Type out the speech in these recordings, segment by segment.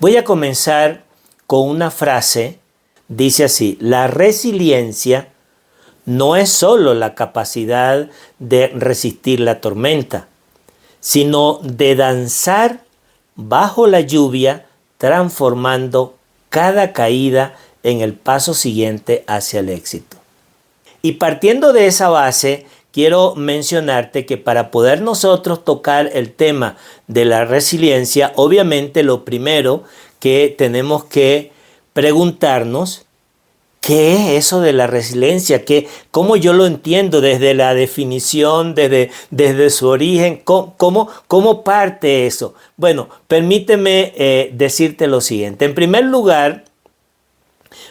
Voy a comenzar con una frase, dice así: la resiliencia no es solo la capacidad de resistir la tormenta, sino de danzar bajo la lluvia, transformando cada caída en el paso siguiente hacia el éxito. Y partiendo de esa base, quiero mencionarte que para poder nosotros tocar el tema de la resiliencia, obviamente lo primero que tenemos que preguntarnos: ¿qué es eso de la resiliencia? ¿Cómo yo lo entiendo desde la definición, desde su origen? ¿Cómo parte eso? Bueno, permíteme decirte lo siguiente. En primer lugar,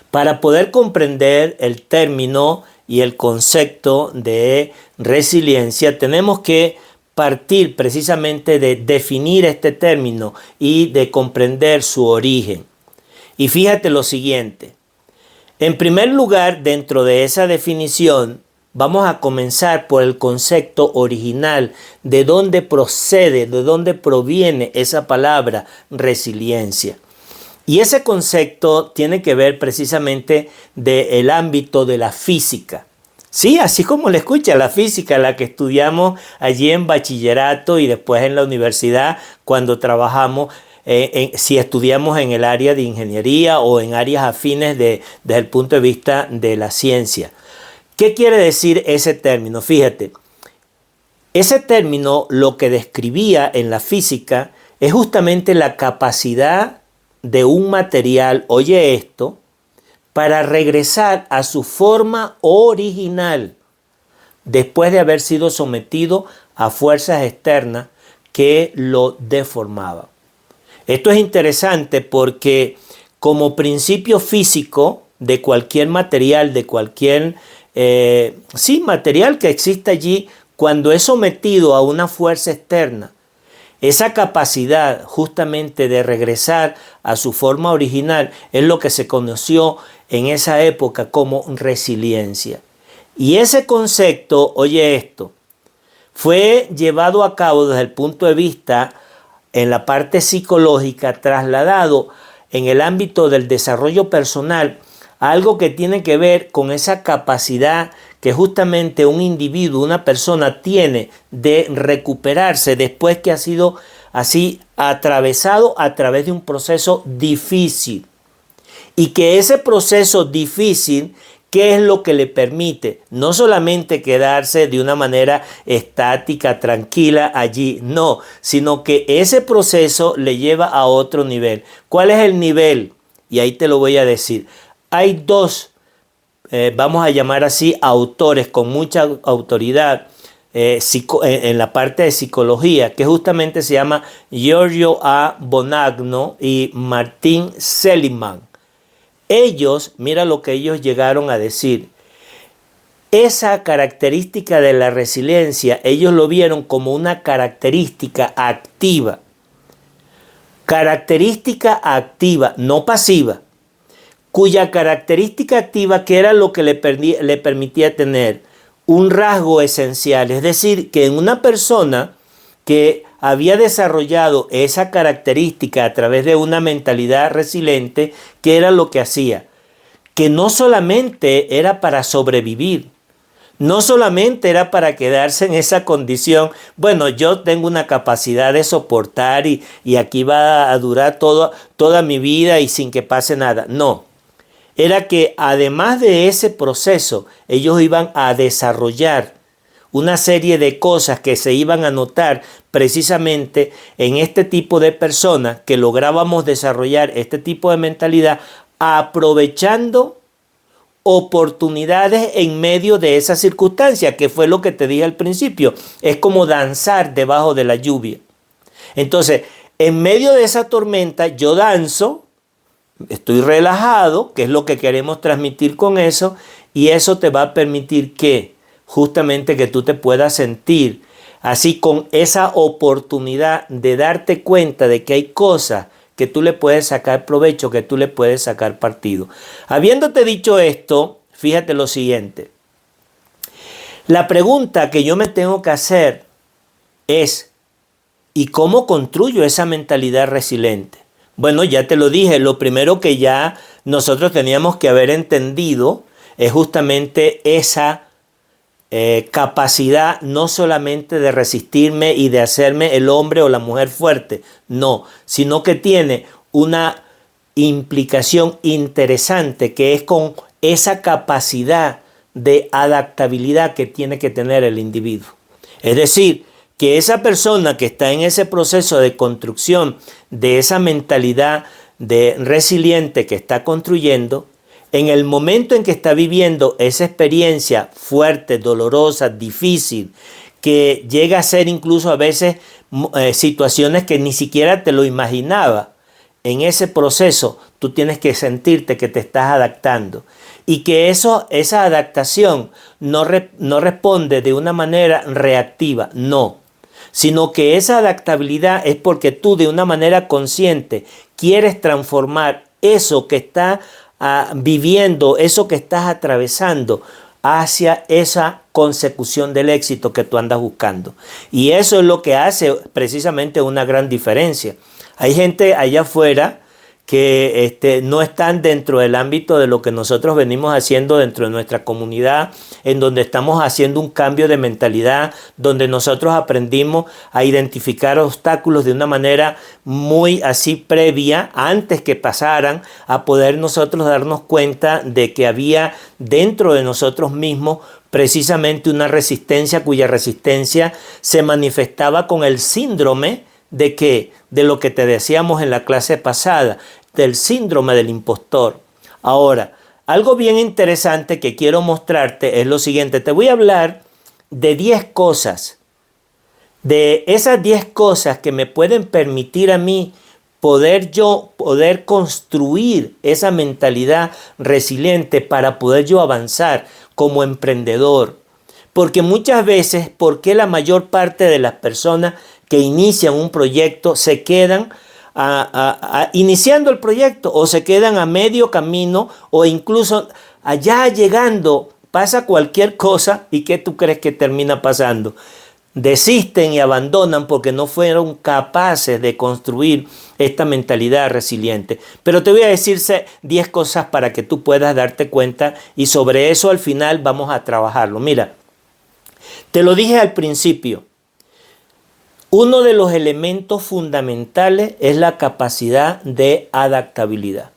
para poder comprender el término y el concepto de resiliencia, tenemos que partir precisamente de definir este término y de comprender su origen. Y fíjate lo siguiente. En primer lugar, dentro de esa definición, vamos a comenzar por el concepto original, de dónde procede, de dónde proviene esa palabra resiliencia. Y ese concepto tiene que ver precisamente del ámbito de la física. Sí, así como le escucha, la física, la que estudiamos allí en bachillerato y después en la universidad cuando trabajamos, si estudiamos en el área de ingeniería o en áreas afines desde el punto de vista de la ciencia. ¿Qué quiere decir ese término? Fíjate, ese término lo que describía en la física es justamente la capacidad de un material, oye esto, para regresar a su forma original después de haber sido sometido a fuerzas externas que lo deformaban. Esto es interesante porque como principio físico de cualquier material, de cualquier material que exista allí, cuando es sometido a una fuerza externa, esa capacidad justamente de regresar a su forma original es lo que se conoció en esa época como resiliencia. Y ese concepto, oye esto, fue llevado a cabo desde el punto de vista en la parte psicológica, trasladado en el ámbito del desarrollo personal, algo que tiene que ver con esa capacidad que justamente un individuo, una persona tiene de recuperarse después que ha sido así atravesado a través de un proceso difícil. Y que ese proceso difícil, ¿qué es lo que le permite? No solamente quedarse de una manera estática, tranquila allí, no, sino que ese proceso le lleva a otro nivel. ¿Cuál es el nivel? Y ahí te lo voy a decir. Hay dos, vamos a llamar así, autores con mucha autoridad en la parte de psicología, que justamente se llama Giorgio A. Bonanno y Martin Seligman. Ellos, mira lo que ellos llegaron a decir. Esa característica de la resiliencia, ellos lo vieron como una característica activa. Característica activa, no pasiva. Cuya característica activa, que era lo que le permitía tener un rasgo esencial. Es decir, que en una persona que había desarrollado esa característica a través de una mentalidad resiliente, ¿qué era lo que hacía? Que no solamente era para sobrevivir, no solamente era para quedarse en esa condición, bueno, yo tengo una capacidad de soportar y aquí va a durar toda mi vida y sin que pase nada. No, era que además de ese proceso, ellos iban a desarrollar una serie de cosas que se iban a notar precisamente en este tipo de personas que lográbamos desarrollar este tipo de mentalidad, aprovechando oportunidades en medio de esa circunstancia, que fue lo que te dije al principio. Es como danzar debajo de la lluvia. Entonces, en medio de esa tormenta, yo danzo, estoy relajado, que es lo que queremos transmitir con eso, y eso te va a permitir que justamente que tú te puedas sentir así con esa oportunidad de darte cuenta de que hay cosas que tú le puedes sacar provecho, que tú le puedes sacar partido. Habiéndote dicho esto, fíjate lo siguiente. La pregunta que yo me tengo que hacer es: ¿y cómo construyo esa mentalidad resiliente? Bueno, ya te lo dije, lo primero que ya nosotros teníamos que haber entendido es justamente esa capacidad no solamente de resistirme y de hacerme el hombre o la mujer fuerte, no, sino que tiene una implicación interesante que es con esa capacidad de adaptabilidad que tiene que tener el individuo. Es decir, que esa persona que está en ese proceso de construcción de esa mentalidad de resiliente que está construyendo, en el momento en que está viviendo esa experiencia fuerte, dolorosa, difícil, que llega a ser incluso a veces situaciones que ni siquiera te lo imaginaba, en ese proceso tú tienes que sentirte que te estás adaptando y que esa adaptación no responde de una manera reactiva, no, sino que esa adaptabilidad es porque tú de una manera consciente quieres transformar eso que estás viviendo, eso que estás atravesando hacia esa consecución del éxito que tú andas buscando. Y eso es lo que hace precisamente una gran diferencia. Hay gente allá afuera que no están dentro del ámbito de lo que nosotros venimos haciendo dentro de nuestra comunidad, en donde estamos haciendo un cambio de mentalidad, donde nosotros aprendimos a identificar obstáculos de una manera muy así previa, antes que pasaran, a poder nosotros darnos cuenta de que había dentro de nosotros mismos precisamente una resistencia cuya resistencia se manifestaba con el síndrome ¿de qué? De lo que te decíamos en la clase pasada, del síndrome del impostor. Ahora, algo bien interesante que quiero mostrarte es lo siguiente. Te voy a hablar de 10 cosas. De esas 10 cosas que me pueden permitir a mí poder construir esa mentalidad resiliente para poder yo avanzar como emprendedor. Porque muchas veces, ¿por qué la mayor parte de las personas que inician un proyecto se quedan iniciando el proyecto o se quedan a medio camino o incluso allá llegando pasa cualquier cosa y qué tú crees que termina pasando? Desisten y abandonan porque no fueron capaces de construir esta mentalidad resiliente. Pero te voy a decir 10 cosas para que tú puedas darte cuenta y sobre eso al final vamos a trabajarlo. Mira, te lo dije al principio. Uno de los elementos fundamentales es la capacidad de adaptabilidad.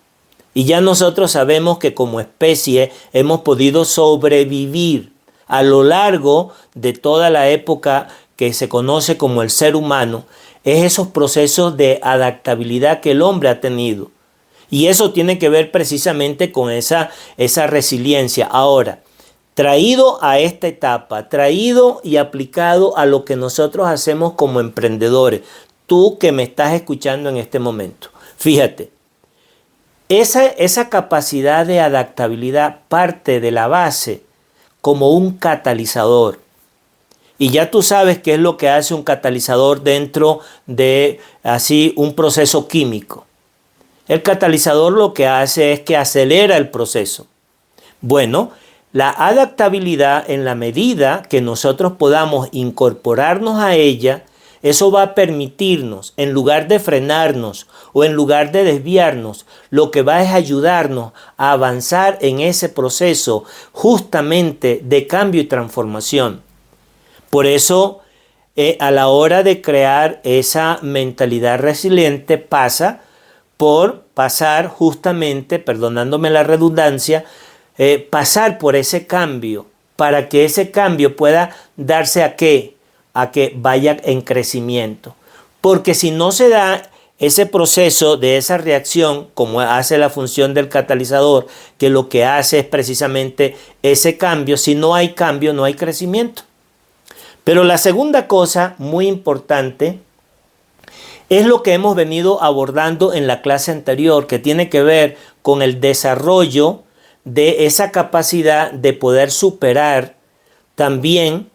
Y ya nosotros sabemos que como especie hemos podido sobrevivir a lo largo de toda la época que se conoce como el ser humano. Es esos procesos de adaptabilidad que el hombre ha tenido. Y eso tiene que ver precisamente con esa resiliencia. Ahora, traído a esta etapa, traído y aplicado a lo que nosotros hacemos como emprendedores, tú que me estás escuchando en este momento, fíjate, esa capacidad de adaptabilidad parte de la base como un catalizador. Y ya tú sabes qué es lo que hace un catalizador dentro de así un proceso químico. El catalizador lo que hace es que acelera el proceso. Bueno, la adaptabilidad, en la medida que nosotros podamos incorporarnos a ella, eso va a permitirnos, en lugar de frenarnos o en lugar de desviarnos, lo que va es ayudarnos a avanzar en ese proceso justamente de cambio y transformación. Por eso, a la hora de crear esa mentalidad resiliente pasa por pasar justamente, perdonándome la redundancia, pasar por ese cambio, para que ese cambio pueda darse a qué, a que vaya en crecimiento. Porque si no se da ese proceso de esa reacción, como hace la función del catalizador, que lo que hace es precisamente ese cambio, si no hay cambio, no hay crecimiento. Pero la segunda cosa muy importante es lo que hemos venido abordando en la clase anterior, que tiene que ver con el desarrollo de esa capacidad de poder superar también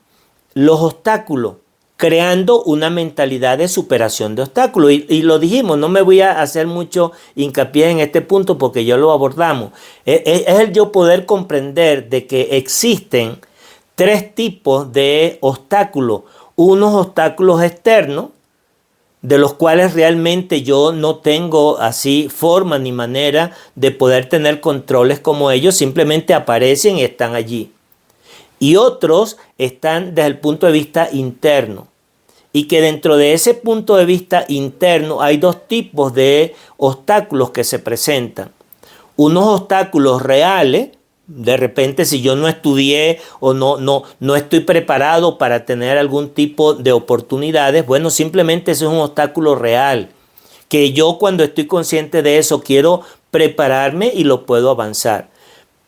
los obstáculos, creando una mentalidad de superación de obstáculos. Y lo dijimos, no me voy a hacer mucho hincapié en este punto porque ya lo abordamos. Es el yo poder comprender de que existen 3 tipos de obstáculos. Unos obstáculos externos, de los cuales realmente yo no tengo así forma ni manera de poder tener controles como ellos, simplemente aparecen y están allí. Y otros están desde el punto de vista interno. Y que dentro de ese punto de vista interno hay dos tipos de obstáculos que se presentan. Unos obstáculos reales, de repente si yo no estudié o no estoy preparado para tener algún tipo de oportunidades, bueno, simplemente ese es un obstáculo real, que yo cuando estoy consciente de eso quiero prepararme y lo puedo avanzar.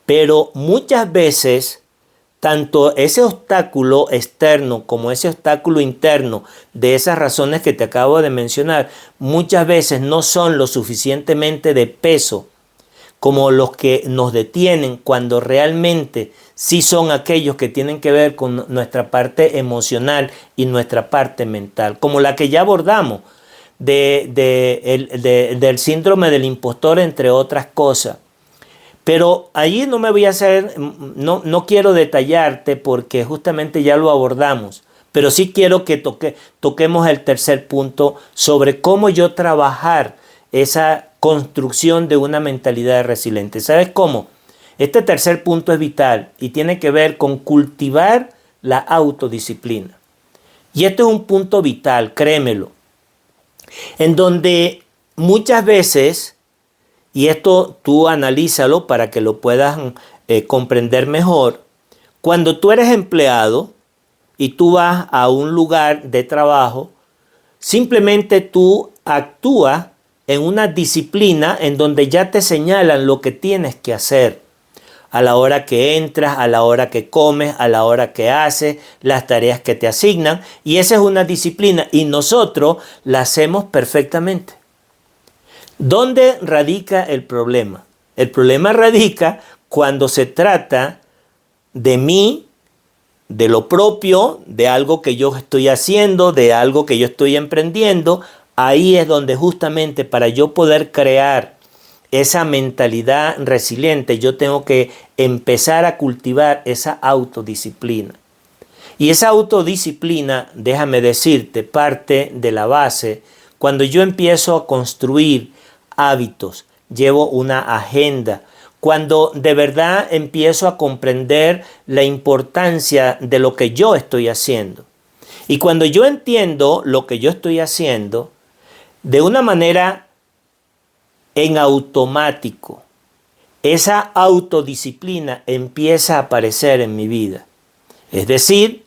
Pero muchas veces, tanto ese obstáculo externo como ese obstáculo interno de esas razones que te acabo de mencionar, muchas veces no son lo suficientemente de peso como los que nos detienen, cuando realmente sí son aquellos que tienen que ver con nuestra parte emocional y nuestra parte mental, como la que ya abordamos del síndrome del impostor, entre otras cosas. Pero allí no me voy a hacer, no quiero detallarte porque justamente ya lo abordamos, pero sí quiero que toquemos el tercer punto sobre cómo yo trabajar esa construcción de una mentalidad resiliente. ¿Sabes cómo? Este tercer punto es vital y tiene que ver con cultivar la autodisciplina. Y este es un punto vital, créemelo, en donde muchas veces, y esto tú analízalo para que lo puedas comprender mejor, cuando tú eres empleado y tú vas a un lugar de trabajo, simplemente tú actúas en una disciplina en donde ya te señalan lo que tienes que hacer. A la hora que entras, a la hora que comes, a la hora que haces, las tareas que te asignan. Y esa es una disciplina y nosotros la hacemos perfectamente. ¿Dónde radica el problema? El problema radica cuando se trata de mí, de lo propio, de algo que yo estoy haciendo, de algo que yo estoy emprendiendo. Ahí es donde justamente para yo poder crear esa mentalidad resiliente, yo tengo que empezar a cultivar esa autodisciplina. Y esa autodisciplina, déjame decirte, parte de la base cuando yo empiezo a construir hábitos, llevo una agenda, cuando de verdad empiezo a comprender la importancia de lo que yo estoy haciendo. Y cuando yo entiendo lo que yo estoy haciendo, de una manera en automático, esa autodisciplina empieza a aparecer en mi vida. Es decir,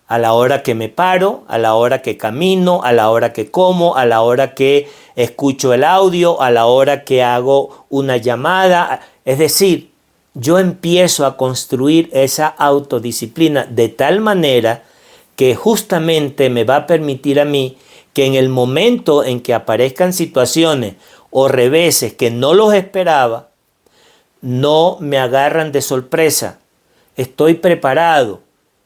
a la hora que me paro, a la hora que camino, a la hora que como, a la hora que escucho el audio, a la hora que hago una llamada. Es decir, yo empiezo a construir esa autodisciplina de tal manera que justamente me va a permitir a mí que en el momento en que aparezcan situaciones o reveses que no los esperaba, no me agarran de sorpresa. Estoy preparado.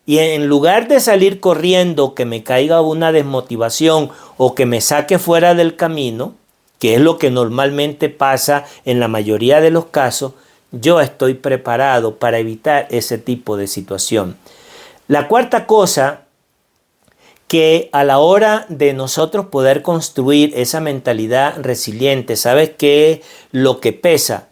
Y en lugar de salir corriendo, que me caiga una desmotivación o que me saque fuera del camino, que es lo que normalmente pasa en la mayoría de los casos, yo estoy preparado para evitar ese tipo de situación. La cuarta cosa, que a la hora de nosotros poder construir esa mentalidad resiliente, ¿sabes qué es lo que pesa?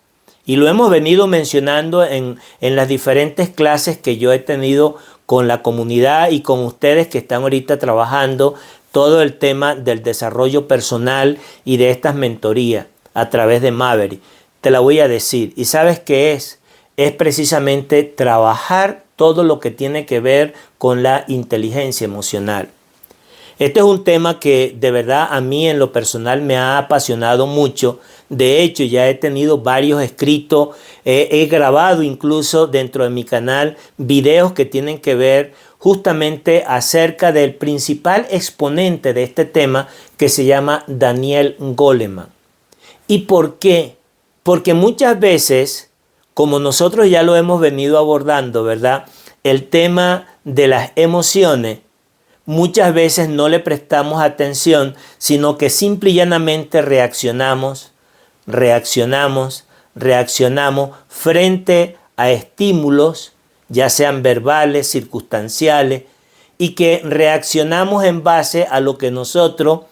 Y lo hemos venido mencionando en las diferentes clases que yo he tenido con la comunidad y con ustedes que están ahorita trabajando todo el tema del desarrollo personal y de estas mentorías a través de Maverick. Te la voy a decir. ¿Y sabes qué es? Es precisamente trabajar todo lo que tiene que ver con la inteligencia emocional. Este es un tema que de verdad a mí en lo personal me ha apasionado mucho. De hecho, ya he tenido varios escritos, he grabado incluso dentro de mi canal videos que tienen que ver justamente acerca del principal exponente de este tema, que se llama Daniel Goleman. ¿Y por qué? Porque muchas veces, como nosotros ya lo hemos venido abordando, ¿verdad? El tema de las emociones, muchas veces no le prestamos atención, sino que simple y llanamente reaccionamos frente a estímulos, ya sean verbales, circunstanciales, y que reaccionamos en base a lo que nosotros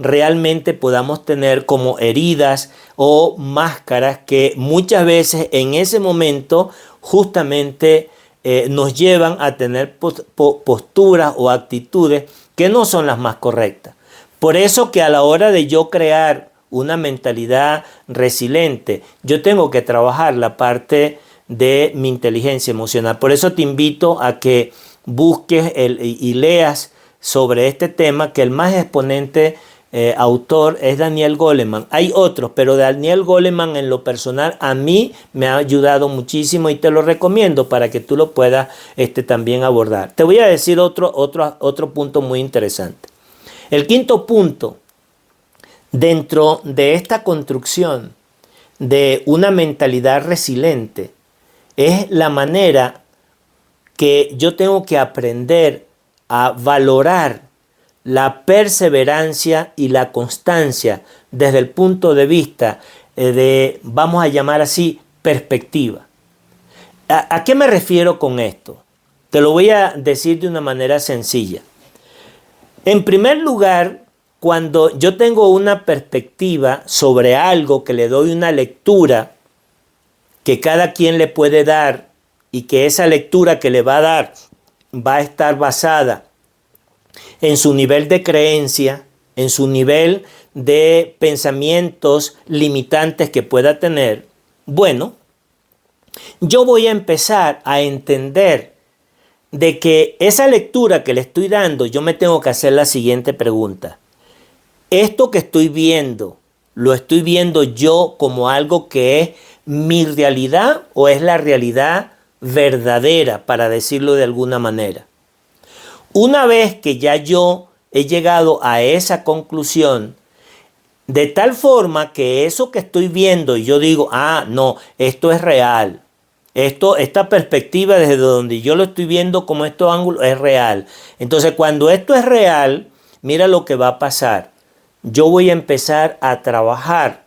realmente podamos tener como heridas o máscaras que muchas veces en ese momento justamente nos llevan a tener posturas o actitudes que no son las más correctas. Por eso que a la hora de yo crear una mentalidad resiliente, yo tengo que trabajar la parte de mi inteligencia emocional. Por eso te invito a que busques y leas sobre este tema, que el más exponente autor es Daniel Goleman. Hay otros, pero Daniel Goleman en lo personal a mí me ha ayudado muchísimo y te lo recomiendo para que tú lo puedas también abordar. Te voy a decir otro punto muy interesante. El quinto punto, dentro de esta construcción de una mentalidad resiliente, es la manera que yo tengo que aprender a valorar la perseverancia y la constancia desde el punto de vista de, vamos a llamar así, perspectiva. ¿A qué me refiero con esto? Te lo voy a decir de una manera sencilla. En primer lugar, cuando yo tengo una perspectiva sobre algo, que le doy una lectura que cada quien le puede dar y que esa lectura que le va a dar va a estar basada en su nivel de creencia, en su nivel de pensamientos limitantes que pueda tener, bueno, yo voy a empezar a entender de que esa lectura que le estoy dando, yo me tengo que hacer la siguiente pregunta. ¿Esto que estoy viendo, lo estoy viendo yo como algo que es mi realidad o es la realidad verdadera, para decirlo de alguna manera? Una vez que ya yo he llegado a esa conclusión, de tal forma que eso que estoy viendo y yo digo, no, esto es real. Esta perspectiva desde donde yo lo estoy viendo como estos ángulos es real. Entonces, cuando esto es real, mira lo que va a pasar. Yo voy a empezar a trabajar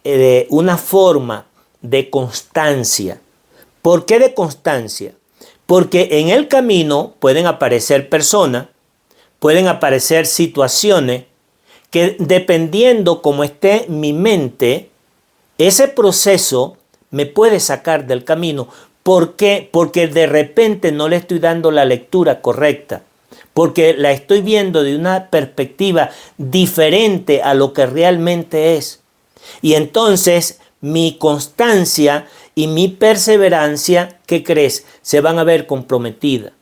de una forma de constancia. ¿Por qué de constancia? Porque en el camino pueden aparecer personas, pueden aparecer situaciones que dependiendo cómo esté mi mente, ese proceso me puede sacar del camino. ¿Por qué? Porque de repente no le estoy dando la lectura correcta. Porque la estoy viendo de una perspectiva diferente a lo que realmente es. Y entonces mi constancia y mi perseverancia, ¿qué crees? Se van a ver comprometidas.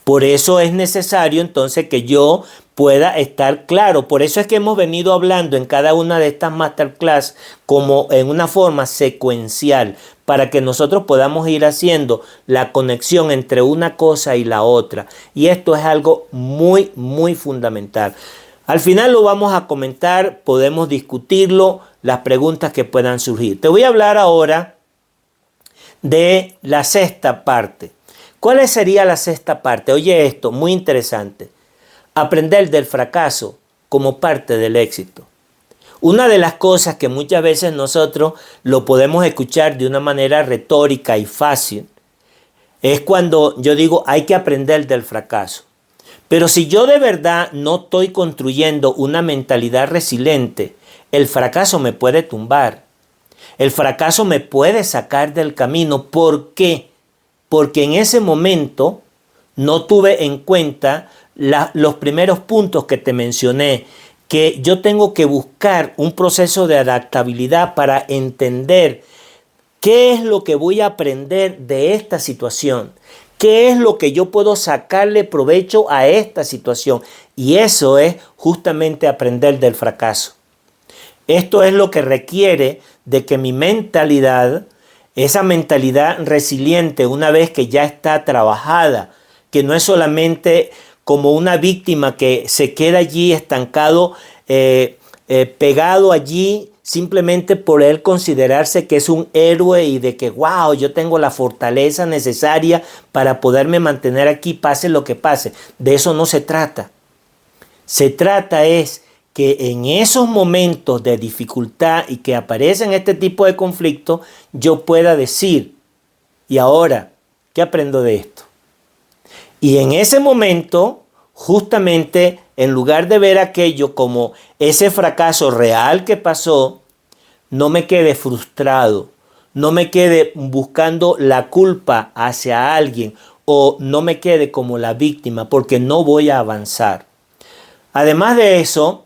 Por eso es necesario entonces que yo pueda estar claro. Por eso es que hemos venido hablando en cada una de estas masterclass como en una forma secuencial, para que nosotros podamos ir haciendo la conexión entre una cosa y la otra. Y esto es algo muy, muy fundamental. Al final lo vamos a comentar, podemos discutirlo, las preguntas que puedan surgir. Te voy a hablar ahora de la sexta parte. ¿Cuál sería la sexta parte? Oye esto, muy interesante. Aprender del fracaso como parte del éxito. Una de las cosas que muchas veces nosotros lo podemos escuchar de una manera retórica y fácil es cuando yo digo hay que aprender del fracaso. Pero si yo de verdad no estoy construyendo una mentalidad resiliente, el fracaso me puede tumbar. El fracaso me puede sacar del camino. ¿Por qué? Porque en ese momento no tuve en cuenta los primeros puntos que te mencioné, que yo tengo que buscar un proceso de adaptabilidad para entender qué es lo que voy a aprender de esta situación, qué es lo que yo puedo sacarle provecho a esta situación. Y eso es justamente aprender del fracaso. Esto es lo que requiere de que mi mentalidad, esa mentalidad resiliente, una vez que ya está trabajada, que no es solamente como una víctima que se queda allí estancado, pegado allí simplemente por él considerarse que es un héroe y de que, wow, yo tengo la fortaleza necesaria para poderme mantener aquí, pase lo que pase. De eso no se trata. Se trata es que en esos momentos de dificultad y que aparecen este tipo de conflictos, yo pueda decir, ¿y ahora qué aprendo de esto? Y en ese momento, justamente en lugar de ver aquello como ese fracaso real que pasó, no me quede frustrado, no me quede buscando la culpa hacia alguien o no me quede como la víctima porque no voy a avanzar. Además de eso,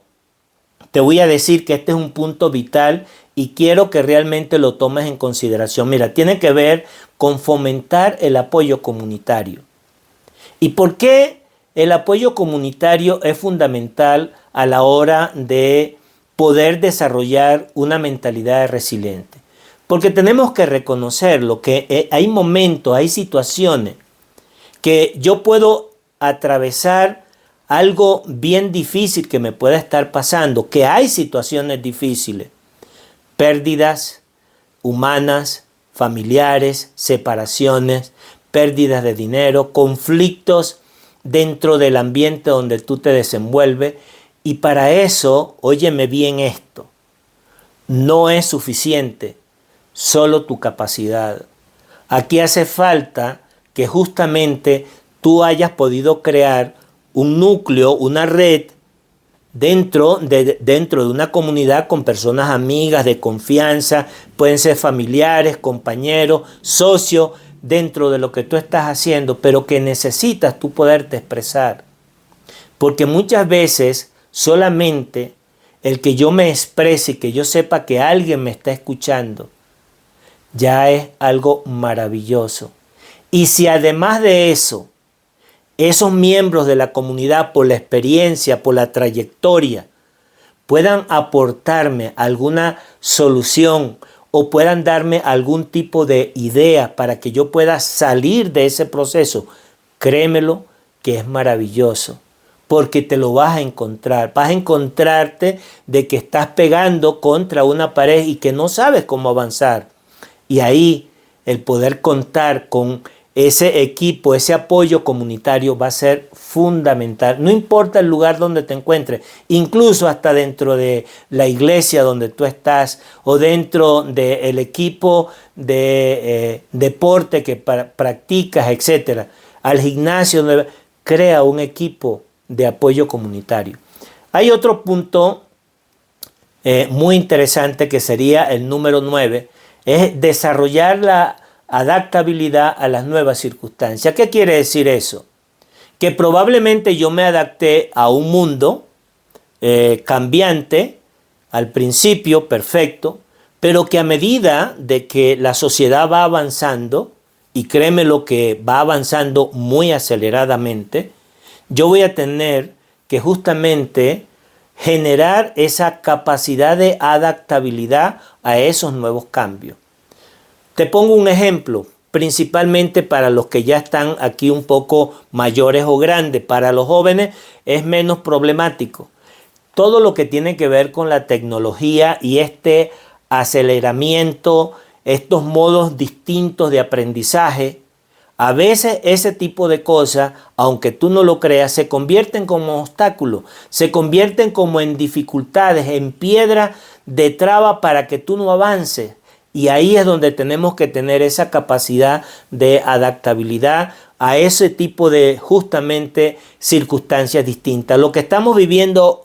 te voy a decir que este es un punto vital y quiero que realmente lo tomes en consideración. Mira, tiene que ver con fomentar el apoyo comunitario. ¿Y por qué el apoyo comunitario es fundamental a la hora de poder desarrollar una mentalidad resiliente? Porque tenemos que reconocerlo, que hay momentos, hay situaciones que yo puedo atravesar algo bien difícil que me pueda estar pasando, que hay situaciones difíciles, pérdidas humanas, familiares, separaciones, pérdidas de dinero, conflictos dentro del ambiente donde tú te desenvuelves. Y para eso, óyeme bien esto, no es suficiente solo tu capacidad. Aquí hace falta que justamente tú hayas podido crear un núcleo, una red dentro de una comunidad con personas amigas, de confianza, pueden ser familiares, compañeros, socios, dentro de lo que tú estás haciendo, pero que necesitas tú poderte expresar. Porque muchas veces solamente el que yo me exprese y que yo sepa que alguien me está escuchando, ya es algo maravilloso. Y si además de eso, esos miembros de la comunidad, por la experiencia, por la trayectoria, puedan aportarme alguna solución o puedan darme algún tipo de idea para que yo pueda salir de ese proceso, créemelo que es maravilloso, porque te lo vas a encontrar. Vas a encontrarte de que estás pegando contra una pared y que no sabes cómo avanzar. Y ahí el poder contar con ese equipo, ese apoyo comunitario va a ser fundamental. No importa el lugar donde te encuentres, incluso hasta dentro de la iglesia donde tú estás o dentro del equipo de deporte que practicas, etc. Al gimnasio, crea un equipo de apoyo comunitario. Hay otro punto muy interesante que sería el número 9, es desarrollar la adaptabilidad a las nuevas circunstancias. ¿Qué quiere decir eso? Que probablemente yo me adapté a un mundo cambiante, al principio perfecto, pero que a medida de que la sociedad va avanzando, y créeme lo que va avanzando muy aceleradamente, yo voy a tener que justamente generar esa capacidad de adaptabilidad a esos nuevos cambios. Te pongo un ejemplo, principalmente para los que ya están aquí un poco mayores o grandes. Para los jóvenes es menos problemático. Todo lo que tiene que ver con la tecnología y este aceleramiento, estos modos distintos de aprendizaje, a veces ese tipo de cosas, aunque tú no lo creas, se convierten como obstáculos, se convierten como en dificultades, en piedra de traba para que tú no avances. Y ahí es donde tenemos que tener esa capacidad de adaptabilidad a ese tipo de justamente circunstancias distintas. Lo que estamos viviendo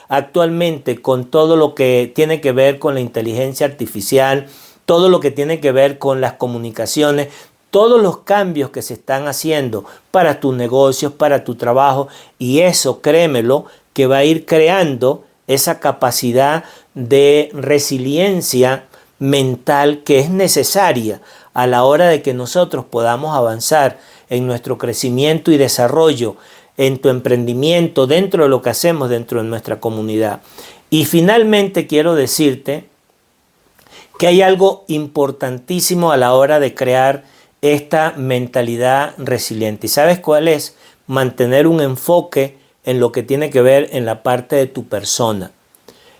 actualmente con todo lo que tiene que ver con la inteligencia artificial, todo lo que tiene que ver con las comunicaciones, todos los cambios que se están haciendo para tus negocios, para tu trabajo, y eso, créemelo, que va a ir creando esa capacidad de resiliencia mental que es necesaria a la hora de que nosotros podamos avanzar en nuestro crecimiento y desarrollo, en tu emprendimiento, dentro de lo que hacemos dentro de nuestra comunidad. Y finalmente quiero decirte que hay algo importantísimo a la hora de crear esta mentalidad resiliente. ¿Y sabes cuál es? Mantener un enfoque en lo que tiene que ver en la parte de tu persona,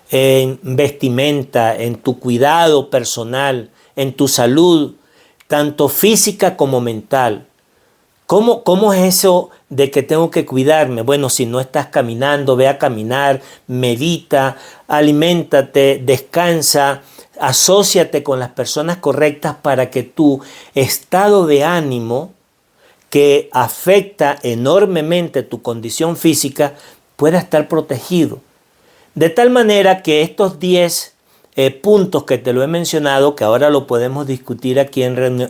en vestimenta, en tu cuidado personal, en tu salud, tanto física como mental. ¿Cómo es eso de que tengo que cuidarme? Bueno, si no estás caminando, ve a caminar, medita, aliméntate, descansa, asóciate con las personas correctas para que tu estado de ánimo que afecta enormemente tu condición física pueda estar protegido. De tal manera que estos 10 puntos que te lo he mencionado, que ahora lo podemos discutir aquí en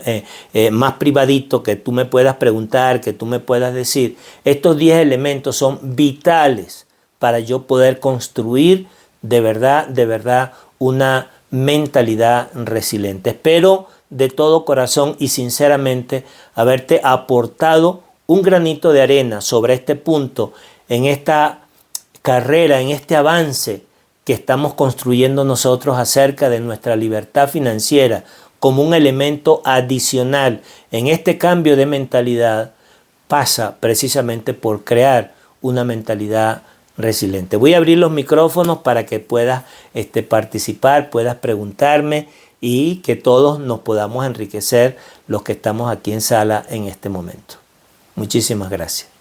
más privadito, que tú me puedas preguntar, que tú me puedas decir, estos 10 elementos son vitales para yo poder construir de verdad una mentalidad resiliente. Espero de todo corazón y sinceramente haberte aportado un granito de arena sobre este punto, en esta carrera, en este avance que estamos construyendo nosotros acerca de nuestra libertad financiera como un elemento adicional en este cambio de mentalidad, pasa precisamente por crear una mentalidad resiliente. Voy a abrir los micrófonos para que puedas participar, puedas preguntarme y que todos nos podamos enriquecer los que estamos aquí en sala en este momento. Muchísimas gracias.